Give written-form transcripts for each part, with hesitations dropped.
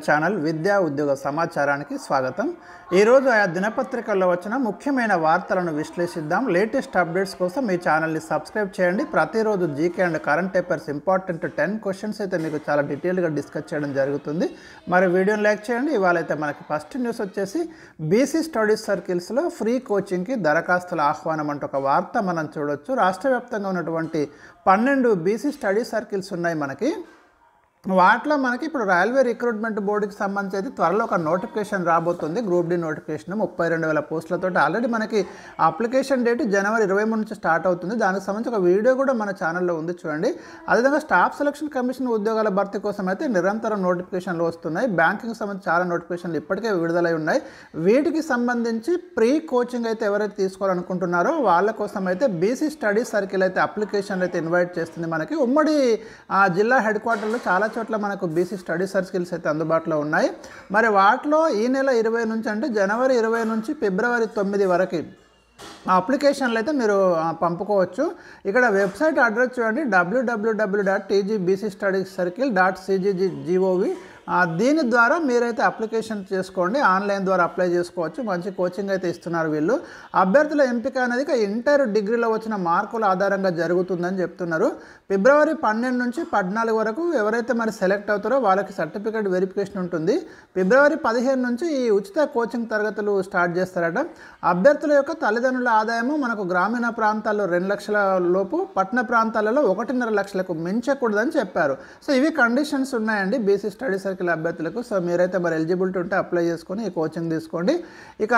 Channel విద్యా ఉద్యోగ సమాచారానికి స్వాగతం। ఈ రోజు ఆయా దినపత్రికల్లో వచ్చిన ముఖ్యమైన వార్తలను విశ్లేషిద్దాం। లేటెస్ట్ అప్డేట్స్ కోసం మీ ఛానల్ ని సబ్స్క్రైబ్ చేయండి। ప్రతిరోజు GK and current affairs important 10 questions అయితే మీకు చాలా డీటెయిల్ గా డిస్కస్ చేయడం జరుగుతుంది। మరి వీడియోని లైక్ చేయండి। ఇవాళైతే మనకి ఫస్ట్ న్యూస్ వచ్చేసి బీసీ స్టడీస్ సర్కిల్స్ లో ఫ్రీ కోచింగ్ కి దరఖాస్తుల ఆహ్వానం అంటూ ఒక వార్త మనం చూడొచ్చు। రాష్ట్రవ్యాప్తంగా ఉన్నటువంటి 12 బీసీ స్టడీ సర్కిల్స్ ఉన్నాయి మనకి। వాటిలో మనకి ఇప్పుడు రైల్వే రిక్రూట్మెంట్ బోర్డుకి సంబంధించి అయితే త్వరలో ఒక నోటిఫికేషన్ రాబోతుంది। గ్రూప్ డి నోటిఫికేషన్ 32,000 పోస్టులతో ఆల్రెడీ మనకి అప్లికేషన్ డేట్ జనవరి 23 నుంచి స్టార్ట్ అవుతుంది। దానికి సంబంధించి ఒక వీడియో కూడా మన ఛానల్లో ఉంది, చూడండి। అదేవిధంగా స్టాఫ్ సెలక్షన్ కమిషన్ ఉద్యోగాల భర్తీ కోసం అయితే నిరంతరం నోటిఫికేషన్లు వస్తున్నాయి। బ్యాంకింగ్ సంబంధించి చాలా నోటిఫికేషన్లు ఇప్పటికే విడుదలై ఉన్నాయి। వీటికి సంబంధించి ప్రీ కోచింగ్ అయితే ఎవరైతే తీసుకోవాలనుకుంటున్నారో వాళ్ళ కోసం అయితే బీసీ స్టడీ సర్కిల్ అయితే అప్లికేషన్లు అయితే ఇన్వైట్ చేస్తుంది మనకి। ఉమ్మడి జిల్లా హెడ్ క్వార్టర్లో చాలా చోట్ల మనకు బీసీ స్టడీ సర్కిల్స్ అయితే అందుబాటులో ఉన్నాయి। మరి వాటిలో ఈ నెల 20 నుంచి అంటే జనవరి 20 నుంచి ఫిబ్రవరి 9 వరకు అప్లికేషన్లు అయితే మీరు పంపుకోవచ్చు। ఇక్కడ వెబ్సైట్ అడ్రస్ చూడండి, www.tgbcstudycircle.cggov। దీని ద్వారా మీరైతే అప్లికేషన్ చేసుకోండి, ఆన్లైన్ ద్వారా అప్లై చేసుకోవచ్చు। మంచి కోచింగ్ అయితే ఇస్తున్నారు వీళ్ళు। అభ్యర్థుల ఎంపిక అనేది ఇంటర్ డిగ్రీలో వచ్చిన మార్కుల ఆధారంగా జరుగుతుందని చెప్తున్నారు। ఫిబ్రవరి 12 నుంచి 14 వరకు ఎవరైతే మరి సెలెక్ట్ అవుతారో వాళ్ళకి సర్టిఫికేట్ వెరిఫికేషన్ ఉంటుంది। ఫిబ్రవరి 15 నుంచి ఈ ఉచిత కోచింగ్ తరగతులు స్టార్ట్ చేస్తారట। అభ్యర్థుల యొక్క తల్లిదండ్రుల ఆదాయము మనకు గ్రామీణ ప్రాంతాల్లో 2 లక్షల లోపు, పట్టణ ప్రాంతాలలో 1.5 లక్షలకు మించకూడదని చెప్పారు। సో ఇవి కండిషన్స్ ఉన్నాయండి బీసీ స్టడీ సర్కిల్ అభ్యర్థులకు। సో మీరైతే మరి ఎలిజిబిలిటీ ఉంటే అప్లై చేసుకొని ఈ కోచింగ్ తీసుకోండి। ఇక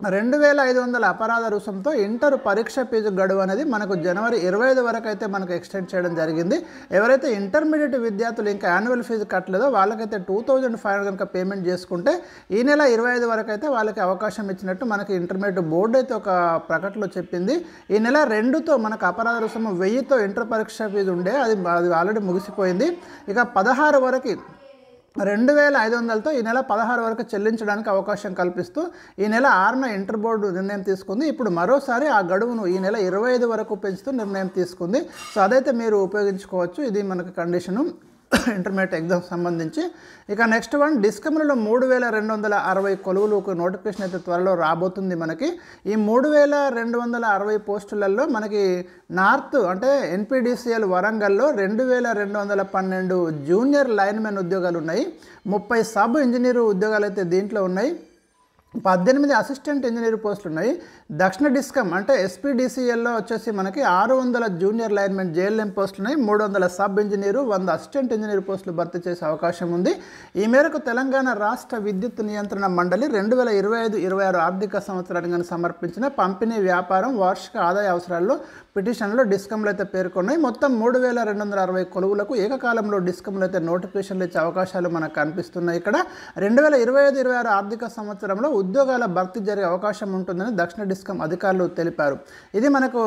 2,500 అపరాధ రుసుంతో ఇంటర్ పరీక్ష ఫీజు గడువు అనేది మనకు జనవరి 25 వరకు అయితే మనకు ఎక్స్టెండ్ చేయడం జరిగింది। ఎవరైతే ఇంటర్మీడియట్ విద్యార్థులు ఇంకా యాన్యువల్ ఫీజు కట్టలేదో వాళ్ళకైతే 2,500 కనుక పేమెంట్ చేసుకుంటే ఈ నెల 25 వరకు అయితే వాళ్ళకి అవకాశం ఇచ్చినట్టు మనకి ఇంటర్మీడియట్ బోర్డు అయితే ఒక ప్రకటనలో చెప్పింది। ఈ నెల 2తో మనకు అపరాధ రుసుము 1000తో ఇంటర్ పరీక్ష ఫీజు ఉండే అది ఆల్రెడీ ముగిసిపోయింది। ఇక 16 వరకు 2,500తో ఈ నెల 16 వరకు చెల్లించడానికి అవకాశం కల్పిస్తూ ఈ నెల 6న ఇంటర్ బోర్డు నిర్ణయం తీసుకుంది। ఇప్పుడు మరోసారి ఆ గడువును ఈ నెల 25 వరకు పెంచుతూ నిర్ణయం తీసుకుంది। సో అదైతే మీరు ఉపయోగించుకోవచ్చు, ఇది మనకు కండిషను ఇంటర్మీడియట్ ఎగ్జామ్ సంబంధించి। ఇక నెక్స్ట్ వన్, డిస్కమ్లో 3,260 కొలువులకు నోటిఫికేషన్ అయితే త్వరలో రాబోతుంది మనకి। ఈ 3,260 పోస్టులలో మనకి నార్త్ అంటే ఎన్పీడీసీఎల్ వరంగల్లో 2,212 జూనియర్ లైన్మెన్ ఉద్యోగాలు ఉన్నాయి। 30 సబ్ ఇంజనీరు ఉద్యోగాలు అయితే దీంట్లో ఉన్నాయి। 18 అసిస్టెంట్ ఇంజనీర్ పోస్టులు ఉన్నాయి। దక్షిణ డిస్కమ్ అంటే ఎస్పీడీసీఎల్లో వచ్చేసి మనకి 600 జూనియర్ లైన్మెన్ జేఎల్ఎం పోస్టులు ఉన్నాయి। 300 సబ్ ఇంజనీరు, 100 అసిస్టెంట్ ఇంజనీర్ పోస్టులు భర్తీ చేసే అవకాశం ఉంది। ఈ మేరకు తెలంగాణ రాష్ట్ర విద్యుత్ నియంత్రణ మండలి 2025-26 ఆర్థిక సంవత్సరానికి సమర్పించిన పంపిణీ వ్యాపారం వార్షిక ఆదాయ అవసరాల్లో పిటిషన్లో డిస్కమ్లు అయితే పేర్కొన్నాయి। మొత్తం 3,260 కొలువులకు ఏకకాలంలో డిస్కమ్లు అయితే నోటిఫికేషన్లు ఇచ్చే అవకాశాలు మనకు కనిపిస్తున్నాయి। ఇక్కడ 2025-26 ఆర్థిక సంవత్సరంలో ఉద్యోగాల భర్తీ జరిగే అవకాశం ఉంటుందని దక్షిణ డిస్కమ్ అధికారులు తెలిపారు। ఇది మనకు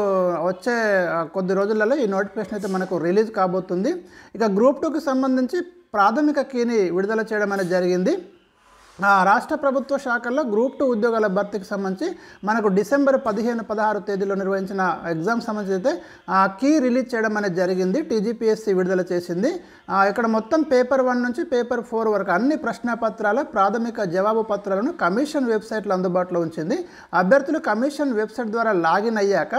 వచ్చే కొద్ది రోజులలో ఈ నోటిఫికేషన్ అయితే మనకు రిలీజ్ కాబోతుంది। ఇక గ్రూప్ 2కి సంబంధించి ప్రాథమిక కీని విడుదల చేయడం అనేది జరిగింది। రాష్ట్ర ప్రభుత్వ శాఖల్లో గ్రూప్ 2 ఉద్యోగాల భర్తీకి సంబంధించి మనకు డిసెంబర్ 15-16 తేదీలో నిర్వహించిన ఎగ్జామ్ సంబంధించి అయితే కీ రిలీజ్ చేయడం అనేది జరిగింది, టీజీపీఎస్సీ విడుదల చేసింది। ఇక్కడ మొత్తం పేపర్ 1 నుంచి పేపర్ 4 వరకు అన్ని ప్రశ్నపత్రాల ప్రాథమిక జవాబు పత్రాలను కమిషన్ వెబ్సైట్లో అందుబాటులో ఉంచింది। అభ్యర్థులు కమిషన్ వెబ్సైట్ ద్వారా లాగిన్ అయ్యాక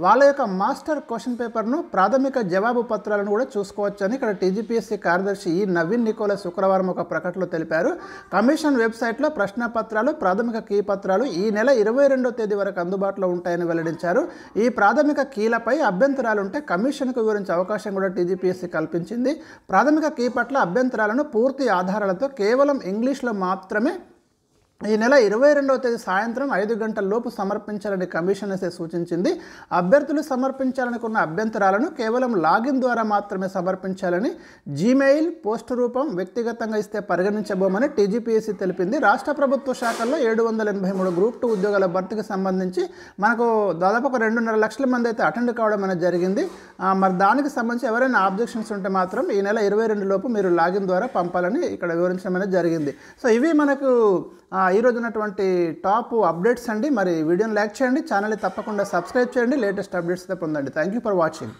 వాళ్ళ యొక్క మాస్టర్ క్వశ్చన్ పేపర్ను ప్రాథమిక జవాబు పత్రాలను కూడా చూసుకోవచ్చని ఇక్కడ టీజీపీఎస్సీ కార్యదర్శి ఈ నవీన్ నికోలస్ శుక్రవారం ఒక ప్రకటనలో తెలిపారు। కమిషన్ వెబ్సైట్లో ప్రశ్నపత్రాలు, ప్రాథమిక కీ పత్రాలు ఈ నెల 22వ తేదీ వరకు అందుబాటులో ఉంటాయని వెల్లడించారు। ఈ ప్రాథమిక కీలపై అభ్యంతరాలుంటే కమిషన్కు వివరించే అవకాశం కూడా టీజీపీఎస్సీ కల్పించింది। ప్రాథమిక కీ పట్ల అభ్యంతరాలను పూర్తి ఆధారాలతో కేవలం ఇంగ్లీష్లో మాత్రమే ఈ నెల 22వ తేదీ సాయంత్రం 5 గంటల లోపు సమర్పించాలని కమిషన్ అయితే సూచించింది। అభ్యర్థులు సమర్పించాలనుకున్న అభ్యంతరాలను కేవలం లాగిన్ ద్వారా మాత్రమే సమర్పించాలని, జీమెయిల్, పోస్టు రూపం వ్యక్తిగతంగా ఇస్తే పరిగణించబోమని టీజీపీఎస్సీ తెలిపింది। రాష్ట్ర ప్రభుత్వ శాఖల్లో 783 గ్రూప్ 2 ఉద్యోగాల భర్తీకి సంబంధించి మనకు దాదాపు 2.5 లక్షల మంది అయితే అటెండ్ కావడం అనేది జరిగింది। మరి దానికి సంబంధించి ఎవరైనా ఆబ్జెక్షన్స్ ఉంటే మాత్రం ఈ నెల 22 లోపు మీరు లాగిన్ ద్వారా పంపాలని ఇక్కడ వివరించడం అనేది జరిగింది। సో ఇవి మనకు ఈ రోజు ఉన్నటువంటి టాప్ అప్డేట్స్ అండి। మరి వీడియోని లైక్ చేయండి, ఛానల్ని తప్పకుండా సబ్స్క్రైబ్ చేయండి, లేటెస్ట్ అప్డేట్స్ అయితే పొందండి। Thank you for watching.